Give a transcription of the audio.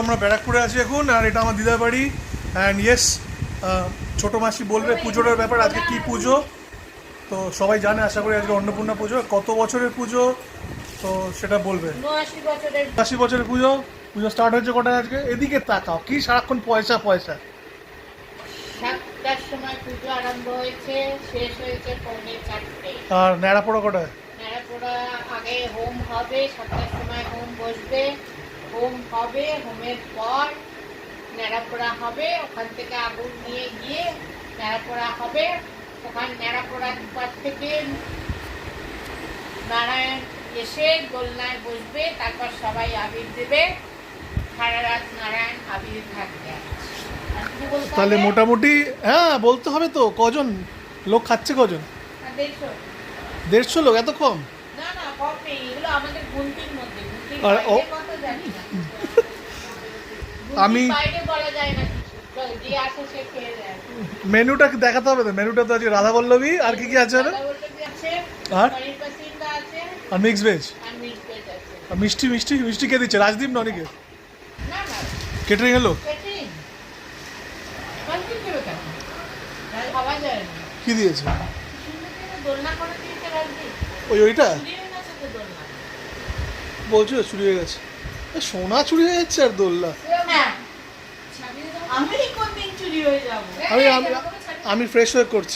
আমরা ব্যারাকপুরে আছি এখন, আর এটা আমার দিদার বাড়ি। অ্যান্ড ইয়েস, ছোটো মাসি বলবে পুজোটার ব্যাপার, আজকে কী পুজো তো সবাই জানে আশা করি। আজকে অন্নপূর্ণা পুজো, কত বছরের পুজো তো সেটা বলবে। 80 বছরের পুজো। পুজো স্টার্ট হয়েছে কটায় আজকে? এদিকে তাকাও, কি সারাক্ষণ পয়সা পয়সা। 7টার সময় পুজো আরম্ভ হয়েছে, শেষ হয়েছে 4:45। আর ন্যাড়াপোড়া কটায়? ন্যাড়াপোড়া আগে হোম হবে, 7টার সময় হোম বসবে, হোম হবে, হোমের পর ন্যাড়াপোড়া হবে, ওখান থেকে আগুন নিয়ে গিয়ে ন্যাড়াপোড়া হবে, ওখান ন্যাড়াপোড়ার পর থেকে নারায়ণ এসে দোলনায় বসবে, তারপর সবাই আবির দেবে, সারা রাত নারায়ণ আবির থাকবে। তাহলে মোটামুটি হ্যাঁ বলতে হবে তো। কজন লোক খাচ্ছে? কজন? 150 লোক? এত কম? না না, কম নেই, এগুলো আমাদের গুনতির মধ্যে। আর ও কত জানি না, আমি বাইরে বলা যায় না, যে আসে সে খেয়ে যায়। মেনুটা দেখাতে হবে তো। মেনুটা তো আজকে রাধা বল্লভী, আর কি কি আছে? আর পনির পাসিন্দা আছে, আর মিক্স ভেজ, আর মিক্স ভেজ আছে। আর মিষ্টি মিষ্টি মিষ্টি কে দিচ্ছে? রাজদীপ না অনেকে? না না, কেটারিং এলো? ক্যাটারিং পান্তি দেবে কেন? ভাবা যায় না। কি দিয়েছে? সুন্দর করে দোলনা করে দিয়েছে রাজদীপ। ওইটা চুরি হয়ে গেছে তো দোলনা। বলছো চুরি হয়ে গেছে? সোনা চুরি হয়ে যাচ্ছে আর দোল্লা। হ্যাঁ, আমি কোনদিন চুরি হয়ে যাবো? আমি ফ্রেশ হয়ে করছি।